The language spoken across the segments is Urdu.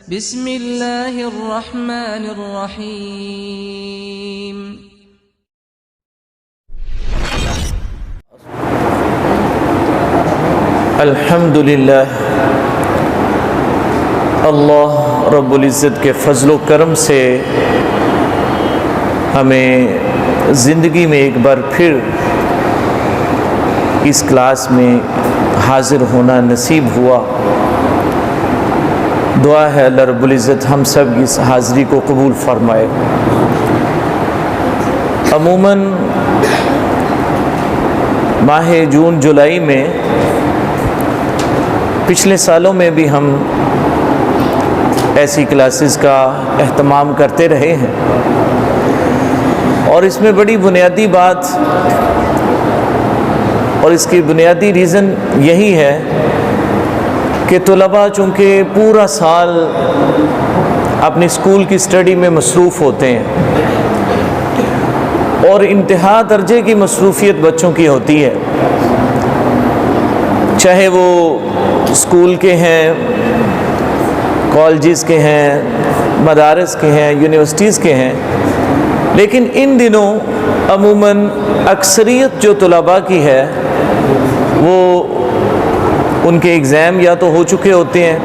بسم اللہ الرحمن الرحیم۔ الحمدللہ، اللہ رب العزت کے فضل و کرم سے ہمیں زندگی میں ایک بار پھر اس کلاس میں حاضر ہونا نصیب ہوا۔ دعا ہے اللہ رب العزت ہم سب کی اس حاضری کو قبول فرمائے۔ عموماً ماہ جون جولائی میں پچھلے سالوں میں بھی ہم ایسی کلاسز کا اہتمام کرتے رہے ہیں، اور اس میں بڑی بنیادی بات اور اس کی بنیادی ریزن یہی ہے کہ طلباء چونکہ پورا سال اپنی اسکول کی اسٹڈی میں مصروف ہوتے ہیں، اور انتہا درجے کی مصروفیت بچوں کی ہوتی ہے، چاہے وہ اسکول کے ہیں، کالجز کے ہیں، مدارس کے ہیں، یونیورسٹیز کے ہیں، لیکن ان دنوں عموماً اکثریت جو طلباء کی ہے وہ ان کے ایگزام یا تو ہو چکے ہوتے ہیں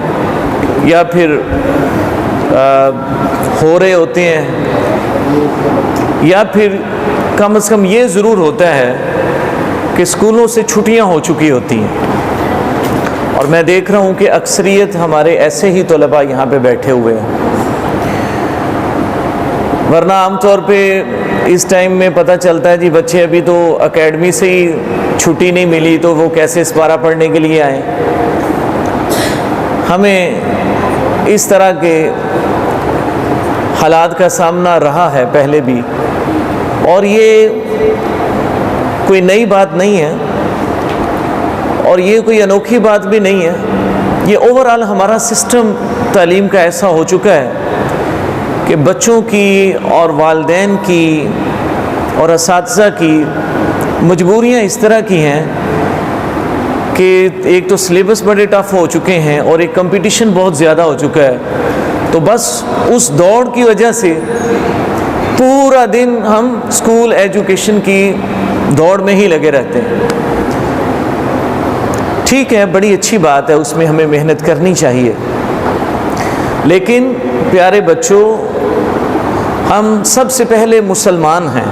یا پھر ہو رہے ہوتے ہیں، یا پھر کم از کم یہ ضرور ہوتا ہے کہ اسکولوں سے چھٹیاں ہو چکی ہوتی ہیں۔ اور میں دیکھ رہا ہوں کہ اکثریت ہمارے ایسے ہی طلباء یہاں پہ بیٹھے ہوئے ہیں، ورنہ عام طور پہ اس ٹائم میں پتہ چلتا ہے جی بچے ابھی تو اکیڈمی سے ہی چھٹی نہیں ملی تو وہ کیسے اسپارہ پڑھنے کے لیے آئیں۔ ہمیں اس طرح کے حالات کا سامنا رہا ہے پہلے بھی، اور یہ کوئی نئی بات نہیں ہے، اور یہ کوئی انوکھی بات بھی نہیں ہے۔ یہ اوورآل ہمارا سسٹم تعلیم کا ایسا ہو چکا ہے کہ بچوں کی اور والدین کی اور اساتذہ کی مجبوریاں اس طرح کی ہیں کہ ایک تو سلیبس بڑے ٹف ہو چکے ہیں اور ایک کمپٹیشن بہت زیادہ ہو چکا ہے، تو بس اس دوڑ کی وجہ سے پورا دن ہم اسکول ایجوکیشن کی دوڑ میں ہی لگے رہتے ہیں۔ ٹھیک ہے، بڑی اچھی بات ہے، اس میں ہمیں محنت کرنی چاہیے، لیکن پیارے بچوں، ہم سب سے پہلے مسلمان ہیں،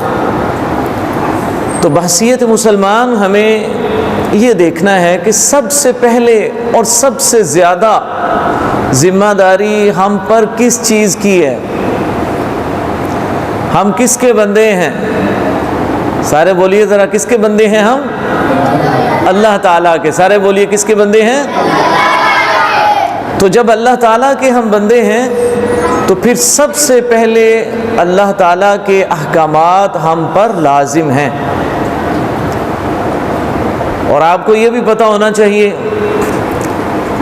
تو بحیثیت مسلمان ہمیں یہ دیکھنا ہے کہ سب سے پہلے اور سب سے زیادہ ذمہ داری ہم پر کس چیز کی ہے؟ ہم کس کے بندے ہیں؟ سارے بولیے ذرا، کس کے بندے ہیں ہم؟ اللہ تعالیٰ کے۔ سارے بولیے، کس کے بندے ہیں؟ تو جب اللہ تعالیٰ کے ہم بندے ہیں تو پھر سب سے پہلے اللہ تعالیٰ کے احکامات ہم پر لازم ہیں۔ اور آپ کو یہ بھی پتہ ہونا چاہیے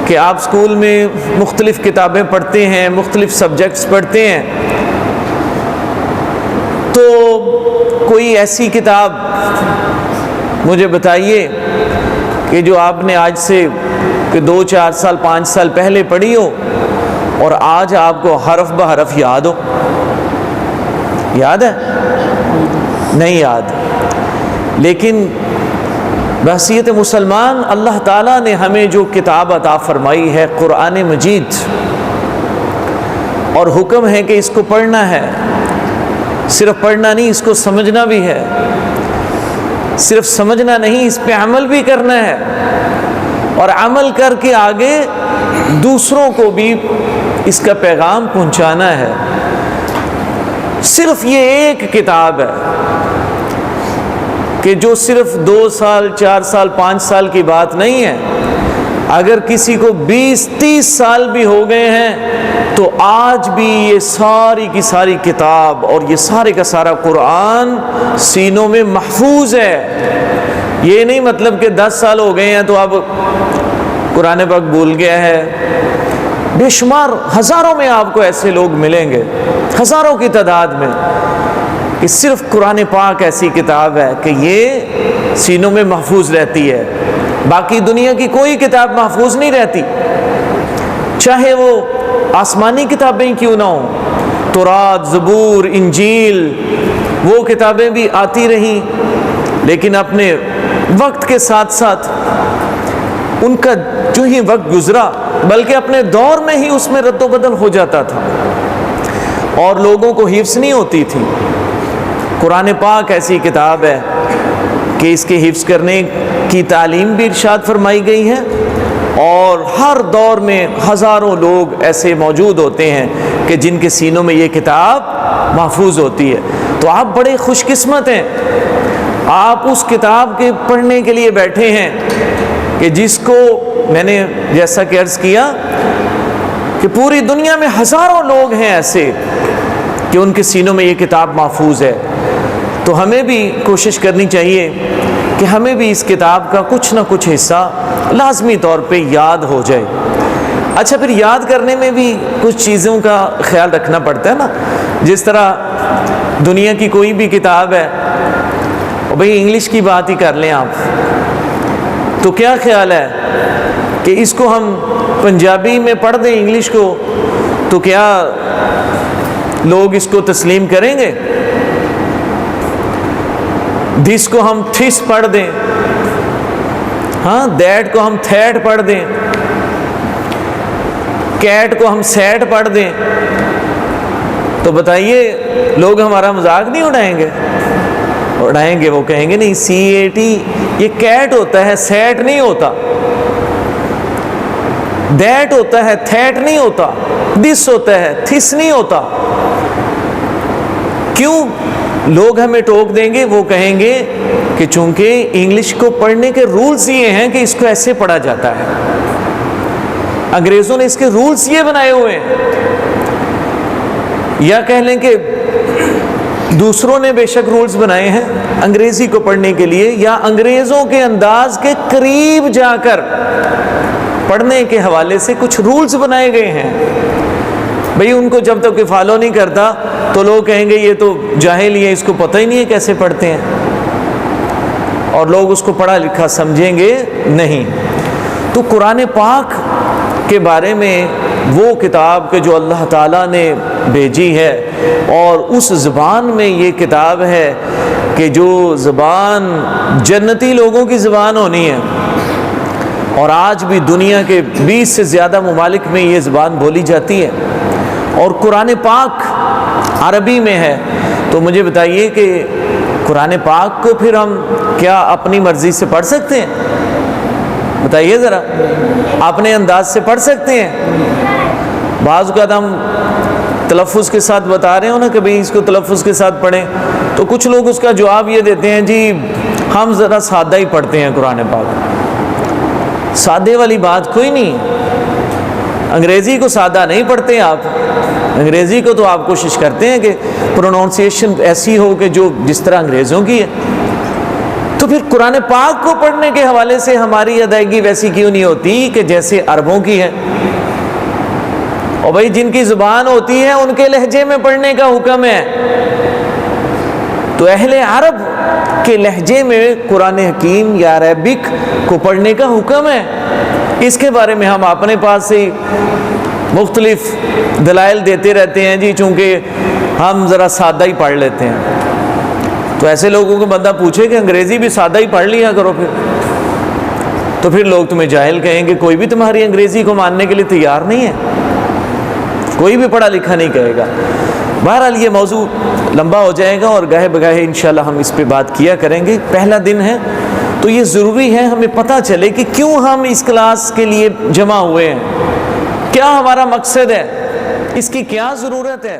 کہ آپ اسکول میں مختلف کتابیں پڑھتے ہیں، مختلف سبجیکٹس پڑھتے ہیں، تو کوئی ایسی کتاب مجھے بتائیے کہ جو آپ نے آج سے 2 4 سال 5 سال پہلے پڑھی ہو اور آج آپ کو حرف بہ حرف یاد ہو۔ یاد ہے؟ نہیں یاد۔ لیکن بحیثیت مسلمان اللہ تعالیٰ نے ہمیں جو کتاب عطا فرمائی ہے قرآن مجید، اور حکم ہے کہ اس کو پڑھنا ہے، صرف پڑھنا نہیں، اس کو سمجھنا بھی ہے، صرف سمجھنا نہیں، اس پہ عمل بھی کرنا ہے، اور عمل کر کے آگے دوسروں کو بھی اس کا پیغام پہنچانا ہے۔ صرف یہ ایک کتاب ہے کہ جو صرف 2 سال 4 سال 5 سال کی بات نہیں ہے، اگر کسی کو 20-30 سال بھی ہو گئے ہیں تو آج بھی یہ ساری کی ساری کتاب اور یہ سارے کا سارا قرآن سینوں میں محفوظ ہے۔ یہ نہیں مطلب کہ 10 سال ہو گئے ہیں تو اب قرآن پاک بھول گیا ہے۔ بے شمار ہزاروں میں آپ کو ایسے لوگ ملیں گے، ہزاروں کی تعداد میں، کہ صرف قرآن پاک ایسی کتاب ہے کہ یہ سینوں میں محفوظ رہتی ہے، باقی دنیا کی کوئی کتاب محفوظ نہیں رہتی، چاہے وہ آسمانی کتابیں کیوں نہ ہوں، تورات، زبور، انجیل، وہ کتابیں بھی آتی رہیں، لیکن اپنے وقت کے ساتھ ساتھ ان کا جو ہی وقت گزرا، بلکہ اپنے دور میں ہی اس میں رد و بدل ہو جاتا تھا اور لوگوں کو حفظ نہیں ہوتی تھی۔ قرآن پاک ایسی کتاب ہے کہ اس کے حفظ کرنے کی تعلیم بھی ارشاد فرمائی گئی ہے، اور ہر دور میں ہزاروں لوگ ایسے موجود ہوتے ہیں کہ جن کے سینوں میں یہ کتاب محفوظ ہوتی ہے۔ تو آپ بڑے خوش قسمت ہیں، آپ اس کتاب کے پڑھنے کے لیے بیٹھے ہیں کہ جس کو میں نے جیسا کہ عرض کیا کہ پوری دنیا میں ہزاروں لوگ ہیں ایسے کہ ان کے سینوں میں یہ کتاب محفوظ ہے۔ تو ہمیں بھی کوشش کرنی چاہیے کہ ہمیں بھی اس کتاب کا کچھ نہ کچھ حصہ لازمی طور پہ یاد ہو جائے۔ اچھا، پھر یاد کرنے میں بھی کچھ چیزوں کا خیال رکھنا پڑتا ہے نا، جس طرح دنیا کی کوئی بھی کتاب ہے، بھئی انگلش کی بات ہی کر لیں آپ، تو کیا خیال ہے کہ اس کو ہم پنجابی میں پڑھ دیں انگلش کو، تو کیا لوگ اس کو تسلیم کریں گے؟ دس کو ہم تھس پڑھ دیں، ہاں، دیٹ کو ہم تھیٹ پڑھ دیں، کیٹ کو ہم سیٹ پڑھ دیں، تو بتائیے لوگ ہمارا مذاق نہیں اڑائیں گے؟ اڑائیں گے، وہ کہیں گے نہیں CAT یہ کیٹ ہوتا ہے، سیٹ نہیں ہوتا، دیٹ ہوتا ہے، تھیٹ نہیں ہوتا، دس ہوتا ہے، تھس نہیں ہوتا۔ کیوں لوگ ہمیں ٹوک دیں گے؟ وہ کہیں گے کہ چونکہ انگلش کو پڑھنے کے رولز یہ ہیں کہ اس کو ایسے پڑھا جاتا ہے، انگریزوں نے اس کے رولز یہ بنائے ہوئے ہیں، یا کہہ لیں کہ دوسروں نے بے شک رولز بنائے ہیں انگریزی کو پڑھنے کے لیے، یا انگریزوں کے انداز کے قریب جا کر پڑھنے کے حوالے سے کچھ رولز بنائے گئے ہیں۔ بھئی ان کو جب تک فالو نہیں کرتا تو لوگ کہیں گے یہ تو جاہل ہی ہے، اس کو پتہ ہی نہیں ہے کیسے پڑھتے ہیں، اور لوگ اس کو پڑھا لکھا سمجھیں گے نہیں۔ تو قرآن پاک کے بارے میں وہ کتاب کہ جو اللہ تعالیٰ نے بھیجی ہے، اور اس زبان میں یہ کتاب ہے کہ جو زبان جنتی لوگوں کی زبان ہونی ہے، اور آج بھی دنیا کے 20 سے زیادہ ممالک میں یہ زبان بولی جاتی ہے، اور قرآن پاک عربی میں ہے، تو مجھے بتائیے کہ قرآن پاک کو پھر ہم کیا اپنی مرضی سے پڑھ سکتے ہیں؟ بتائیے ذرا، اپنے انداز سے پڑھ سکتے ہیں؟ بعض اوقات ہم تلفظ کے ساتھ بتا رہے ہو نا کہ بھئی اس کو تلفظ کے ساتھ پڑھیں، تو کچھ لوگ اس کا جواب یہ دیتے ہیں جی ہم ذرا سادہ ہی پڑھتے ہیں قرآن پاک۔ سادے والی بات کوئی نہیں، انگریزی کو سادہ نہیں پڑھتے آپ، انگریزی کو تو آپ کوشش کرتے ہیں کہ پروننسیشن ایسی ہو کہ جو جس طرح انگریزوں کی ہے، تو پھر قرآن پاک کو پڑھنے کے حوالے سے ہماری ادائیگی ویسی کیوں نہیں ہوتی کہ جیسے عربوں کی ہے؟ اور بھائی جن کی زبان ہوتی ہے ان کے لہجے میں پڑھنے کا حکم ہے، تو اہل عرب کے لہجے میں قرآن حکیم یا عربک کو پڑھنے کا حکم ہے۔ اس کے بارے میں ہم اپنے پاس سے مختلف دلائل دیتے رہتے ہیں جی چونکہ ہم ذرا سادہ ہی پڑھ لیتے ہیں۔ تو ایسے لوگوں کو بندہ پوچھے کہ انگریزی بھی سادہ ہی پڑھ لیا کرو پھر، تو پھر لوگ تمہیں جاہل کہیں گے، کوئی بھی تمہاری انگریزی کو ماننے کے لیے تیار نہیں ہے، کوئی بھی پڑھا لکھا نہیں کہے گا۔ بہرحال یہ موضوع لمبا ہو جائے گا اور گاہے بگاہے انشاءاللہ ہم اس پہ بات کیا کریں گے۔ پہلا دن ہے تو یہ ضروری ہے ہمیں پتہ چلے کہ کیوں ہم اس کلاس کے لیے جمع ہوئے ہیں، کیا ہمارا مقصد ہے، اس کی کیا ضرورت ہے۔